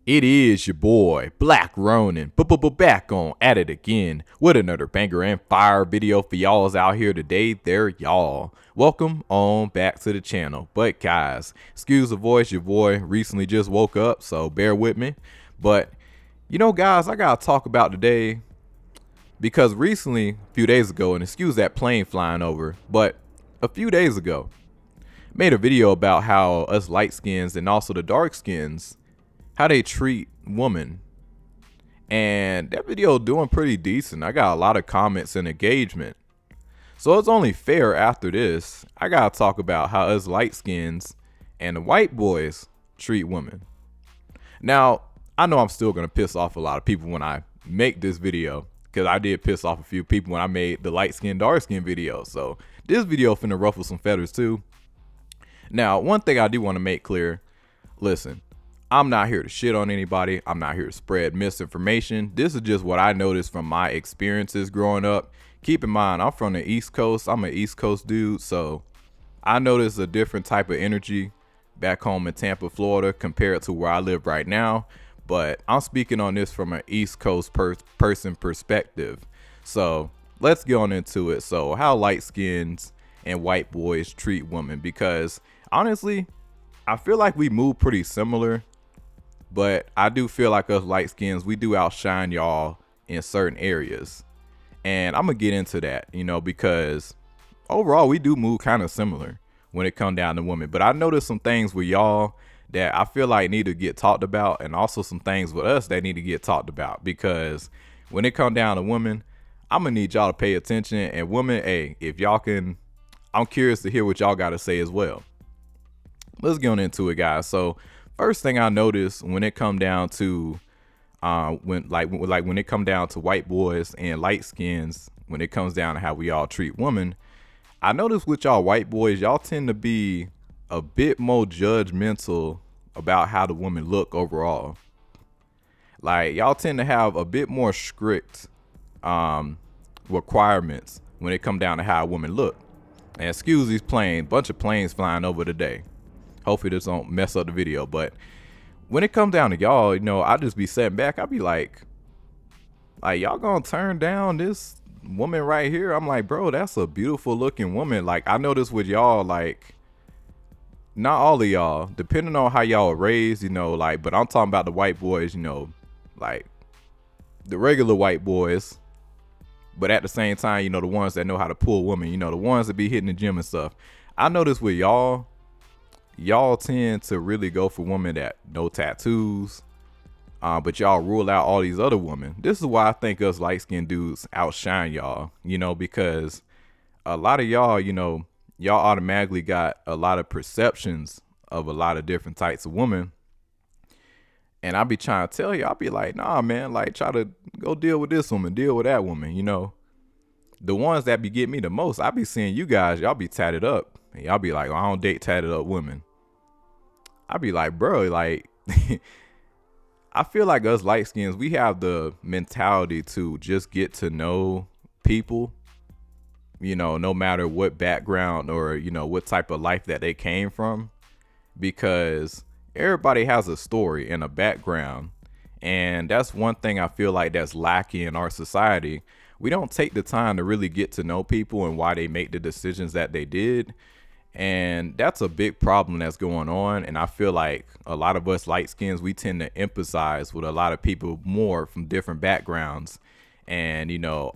It is your boy, Black Ronin, back on at it again with another banger and fire video for y'all's out here today. There, y'all. Welcome on back to the channel. But guys, excuse the voice, your boy recently just woke up, so bear with me. But guys, I gotta talk about today because recently, a few days ago, and excuse that plane flying over, but a few days ago, made a video about how us light skins and also the dark skins, how they treat women. And that video doing pretty decent. I got a lot of comments and engagement. So it's only fair after this, I gotta talk about how us light skins and the white boys treat women. Now, I know I'm still gonna piss off a lot of people when I make this video, because I did piss off a few people when I made the light skin, dark skin video. So this video finna ruffle some feathers too. Now, one thing I do want to make clear, listen, I'm not here to shit on anybody. I'm not here to spread misinformation. This is just what I noticed from my experiences growing up. Keep in mind, I'm from the East Coast. I'm an East Coast dude, so I noticed a different type of energy back home in Tampa, Florida, compared to where I live right now. But I'm speaking on this from an East Coast person perspective. So let's get on into it. So how light skins and white boys treat women, because honestly, I feel like we move pretty similar, but I do feel like us light skins, we do outshine y'all in certain areas. And I'm gonna get into that, because overall we do move kind of similar when it come down to women. But I noticed some things with y'all that I feel like need to get talked about, and also some things with us that need to get talked about, because when it come down to women, I'm gonna need y'all to pay attention. And women, hey, if y'all can, I'm curious to hear what y'all got to say as well. Let's get on into it, guys. So first thing I noticed when it come down to when it come down to white boys and light skins, when it comes down to how we all treat women, I noticed with y'all white boys, y'all tend to be a bit more judgmental about how the women look overall. Like, y'all tend to have a bit more strict requirements when it come down to how a woman look. And excuse these planes, bunch of planes flying over today. Hopefully this don't mess up the video. But when it comes down to y'all, I just be sitting back. I be like y'all gonna turn down this woman right here? I'm like, bro, that's a beautiful looking woman. Like, I noticed with y'all, like, not all of y'all, depending on how y'all are raised, but I'm talking about the white boys, like the regular white boys. But at the same time, the ones that know how to pull women, the ones that be hitting the gym and stuff. I noticed with y'all tend to really go for women that no tattoos, but y'all rule out all these other women. This is why I think us light-skinned dudes outshine y'all, because a lot of y'all, y'all automatically got a lot of perceptions of a lot of different types of women. And I be trying to tell you, I'll be like, nah, man, like, try to go deal with this woman, deal with that woman, The ones that be getting me the most, I be seeing you guys, y'all be tatted up. And y'all be like, oh, I don't date tatted up women. I be like, bro, like, I feel like us light skins, we have the mentality to just get to know people, no matter what background or, what type of life that they came from, because everybody has a story and a background. And that's one thing I feel like that's lacking in our society. We don't take the time to really get to know people and why they make the decisions that they did. And that's a big problem that's going on. And I feel like a lot of us light skins, we tend to empathize with a lot of people more from different backgrounds. And,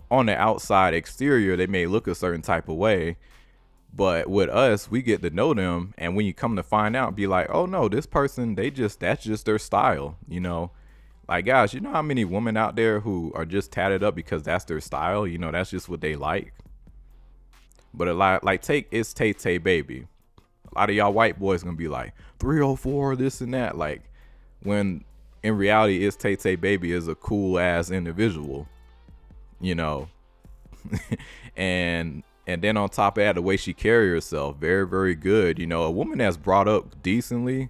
on the outside exterior, they may look a certain type of way. But with us, we get to know them. And when you come to find out, be like, oh, no, this person, that's just their style, Like, guys, you know how many women out there who are just tatted up because that's their style? That's just what they like. But a lot, like, take It's Tay Tay Baby. A lot of y'all white boys gonna be like 304, this and that. Like, when in reality, It's Tay Tay Baby is a cool ass individual, and then on top of that, the way she carry herself, very, very good. A woman that's brought up decently,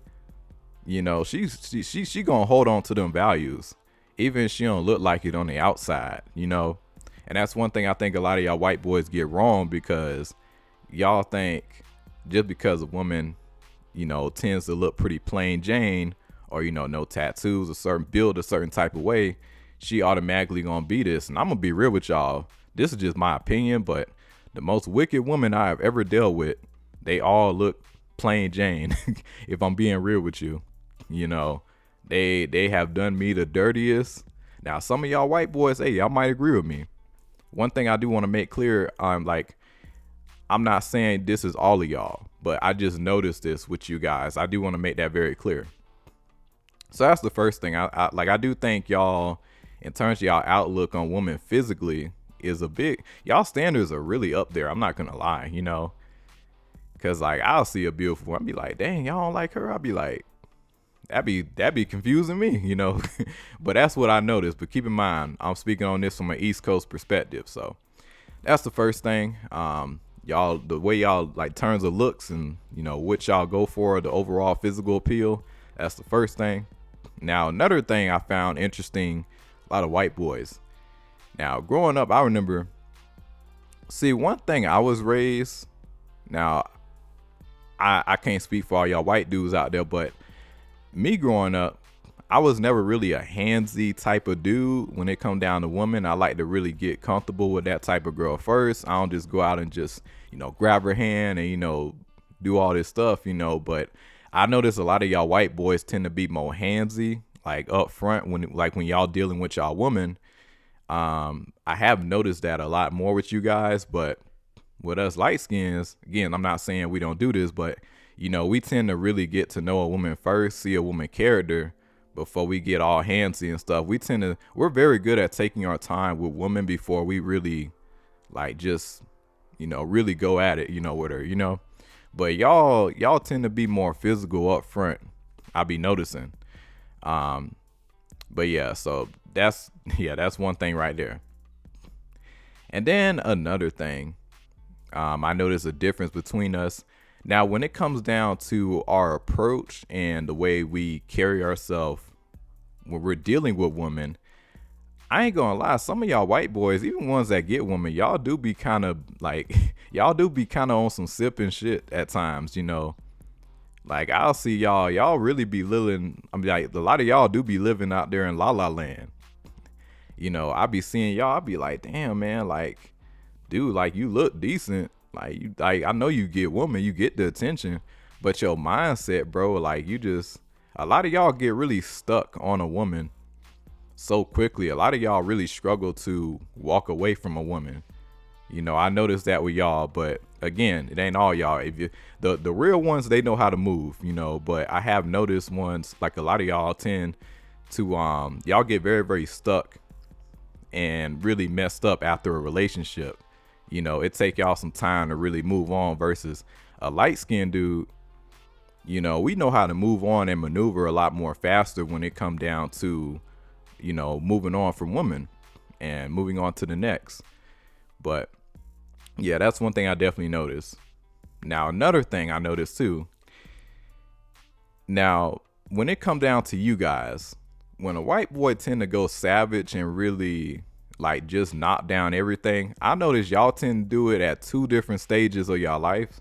she gonna hold on to them values, even if she don't look like it on the outside, And that's one thing I think a lot of y'all white boys get wrong, because y'all think just because a woman, tends to look pretty plain Jane, or no tattoos, a certain build a certain type of way, she automatically gonna be this. And I'm gonna be real with y'all. This is just my opinion, but the most wicked women I have ever dealt with, they all look plain Jane. If I'm being real with you, you know, they have done me the dirtiest. Now, some of y'all white boys, hey, y'all might agree with me. One thing I do want to make clear, I'm not saying this is all of y'all, but I just noticed this with you guys. I do want to make that very clear. So that's the first thing. I do think y'all, in terms of y'all outlook on women physically, is a big, y'all standards are really up there. I'm not gonna lie, because like I'll see a beautiful one, I'll be like, dang, y'all don't like her. I'll be like, that'd be confusing me. But that's what I noticed. But keep in mind, I'm speaking on this from an East Coast perspective. So that's the first thing. Y'all, the way y'all like terms of looks and what y'all go for, the overall physical appeal. That's the first thing. Now, another thing I found interesting, a lot of white boys. Now, growing up, I remember, one thing I was raised, now, I can't speak for all y'all white dudes out there, but me growing up, I was never really a handsy type of dude. When it come down to women, I like to really get comfortable with that type of girl first. I don't just go out and just, grab her hand and, do all this stuff, but I notice a lot of y'all white boys tend to be more handsy, like up front when y'all dealing with y'all woman. I have noticed that a lot more with you guys, but with us light skins, again, I'm not saying we don't do this, but we tend to really get to know a woman first, see a woman character before we get all handsy and stuff. We're very good at taking our time with women before we really like just, really go at it, with her, but y'all tend to be more physical up front. I be noticing. But yeah, so that's one thing right there. And then another thing, I notice a difference between us. Now, when it comes down to our approach and the way we carry ourselves when we're dealing with women, I ain't gonna lie, some of y'all white boys, even ones that get women, y'all do be kind of like, y'all do be kind of on some sipping shit at times, Like, I'll see y'all really be living, like, a lot of y'all do be living out there in La La Land. I be seeing y'all, I be like, damn, man, like, dude, like, you look decent. Like, I know you get woman, you get the attention, but your mindset, bro, like, a lot of y'all get really stuck on a woman so quickly. A lot of y'all really struggle to walk away from a woman. I noticed that with y'all, but again, it ain't all y'all. If you the real ones, they know how to move, but I have noticed ones, like a lot of y'all tend to y'all get very, very stuck and really messed up after a relationship. It take y'all some time to really move on versus a light-skinned dude. We know how to move on and maneuver a lot more faster when it come down to, moving on from women and moving on to the next. But yeah, that's one thing I definitely noticed. Now, another thing I noticed too. Now, when it come down to you guys, when a white boy tend to go savage and really like just knock down everything, I notice y'all tend to do it at two different stages of y'all life.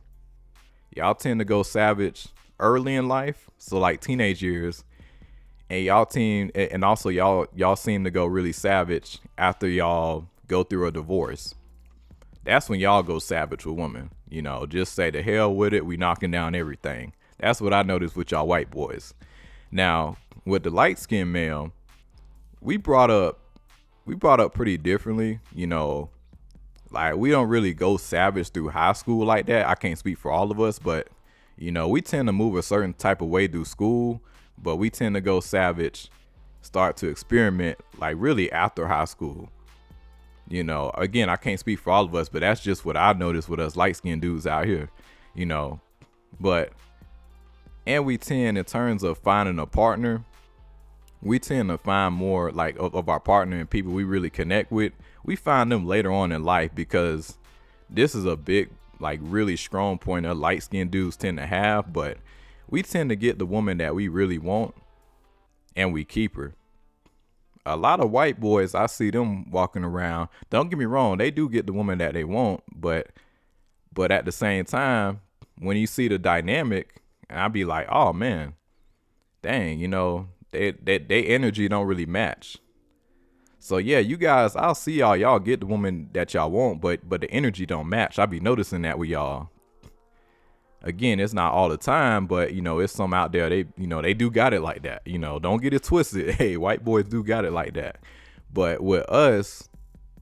Y'all tend to go savage early in life, so like teenage years, and y'all seem to go really savage after y'all go through a divorce. That's when y'all go savage with women. Just say the hell with it. We knocking down everything. That's what I noticed with y'all white boys. Now, with the light skinned male, we brought up pretty differently. Like, we don't really go savage through high school like that. I can't speak for all of us, but we tend to move a certain type of way through school, but we tend to go savage, start to experiment like really after high school. Again, I can't speak for all of us, but that's just what I noticed with us light-skinned dudes out here, but, and we tend, in terms of finding a partner, we tend to find more like of our partner and people we really connect with. We find them later on in life, because this is a big, like, really strong point that light-skinned dudes tend to have, but we tend to get the woman that we really want and we keep her. A lot of white boys, I see them walking around. Don't get me wrong, they do get the woman that they want, but at the same time, when you see the dynamic, I be like, oh man, dang, they energy don't really match. So yeah, you guys, I'll see y'all get the woman that y'all want, but the energy don't match. I be noticing that with y'all. Again, it's not all the time, but it's some out there, they do got it like that. Don't get it twisted. Hey, white boys do got it like that. But with us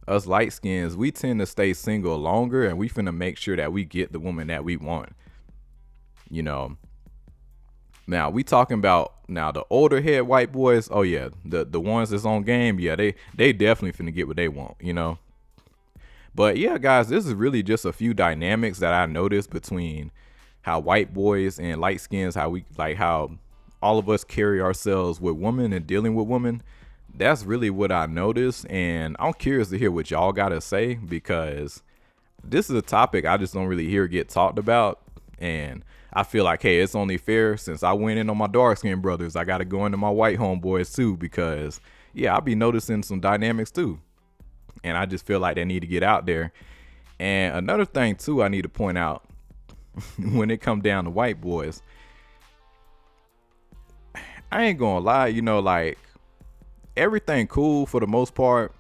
light skins, we tend to stay single longer, and we finna make sure that we get the woman that we want. You know. Now we talking about now the older head white boys. Oh yeah, the ones that's on game. Yeah, they definitely finna get what they want. But yeah, guys, this is really just a few dynamics that I noticed between how white boys and light skins, how we like how all of us carry ourselves with women and dealing with women. That's really what I noticed, and I'm curious to hear what y'all gotta say, because this is a topic I just don't really hear get talked about. And I feel like, hey, it's only fair since I went in on my dark skinned brothers, I gotta go into my white homeboys too, because yeah, I'll be noticing some dynamics too. And I just feel like they need to get out there. And another thing too, I need to point out when it come down to white boys, I ain't gonna lie, like everything cool for the most part,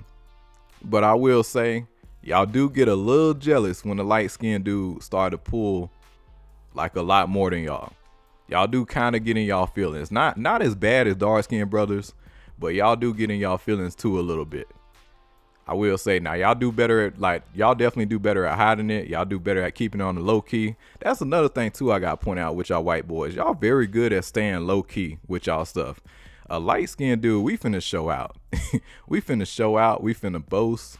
but I will say y'all do get a little jealous when the light skinned dude start to pull like a lot more than y'all. Y'all do kind of get in y'all feelings. Not as bad as dark skinned brothers, but y'all do get in y'all feelings too a little bit. I will say now y'all do better at y'all definitely do better at hiding it. Y'all do better at keeping it on the low key. That's another thing too I gotta point out with y'all white boys. Y'all very good at staying low key with y'all stuff. A light skinned dude, we finna show out. We finna show out, we finna boast.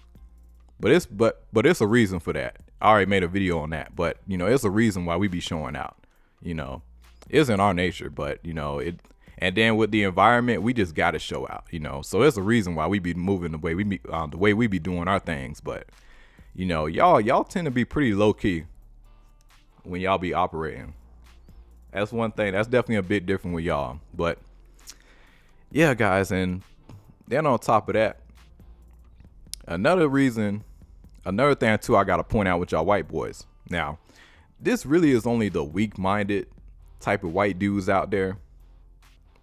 But it's a reason for that. I already made a video on that, but it's a reason why we be showing out. It's in our nature, but it. And then with the environment, we just gotta show out. So there's a reason why we be moving the way we be doing our things. But y'all tend to be pretty low key when y'all be operating. That's one thing. That's definitely a bit different with y'all. But yeah, guys, and then on top of that, another thing too I gotta point out with y'all white boys. Now, this really is only the weak-minded type of white dudes out there,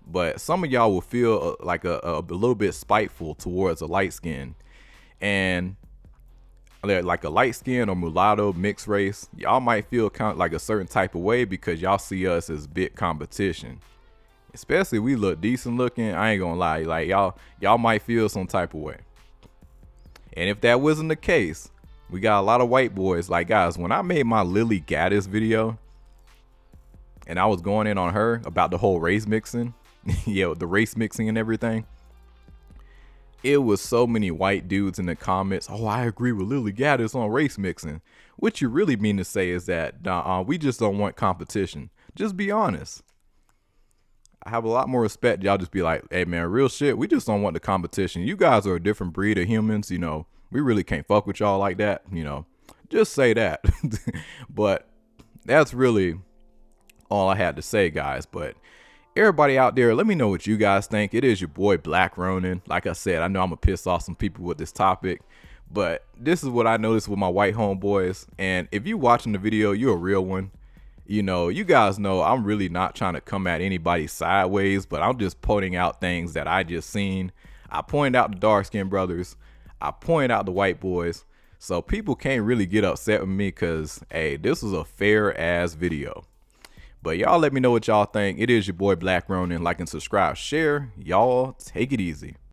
but some of y'all will feel like a little bit spiteful towards a light skin, and like a light skin or mulatto mixed race, y'all might feel kind of like a certain type of way because y'all see us as big competition. Especially we look decent looking. I ain't gonna lie, like y'all might feel some type of way. And if that wasn't the case, we got a lot of white boys. Like, guys, when I made my Lily Gaddis video and I was going in on her about the whole race mixing, the race mixing and everything, it was so many white dudes in the comments. Oh, I agree with Lily Gaddis on race mixing. What you really mean to say is that we just don't want competition. Just be honest. I have a lot more respect. Y'all just be like, hey man, real shit, we just don't want the competition. You guys are a different breed of humans, we really can't fuck with y'all like that, just say that. But that's really all I had to say, guys. But everybody out there, let me know what you guys think. It is your boy Black Ronin. Like I said, I know I'm gonna piss off some people with this topic, but this is what I noticed with my white homeboys. And if you watching the video, you're a real one. You guys know I'm really not trying to come at anybody sideways, but I'm just pointing out things that I just seen. I point out the dark skinned brothers. I point out the white boys. So people can't really get upset with me because, hey, this was a fair ass video. But y'all let me know what y'all think. It is your boy Black Ronin. Like and subscribe, share. Y'all take it easy.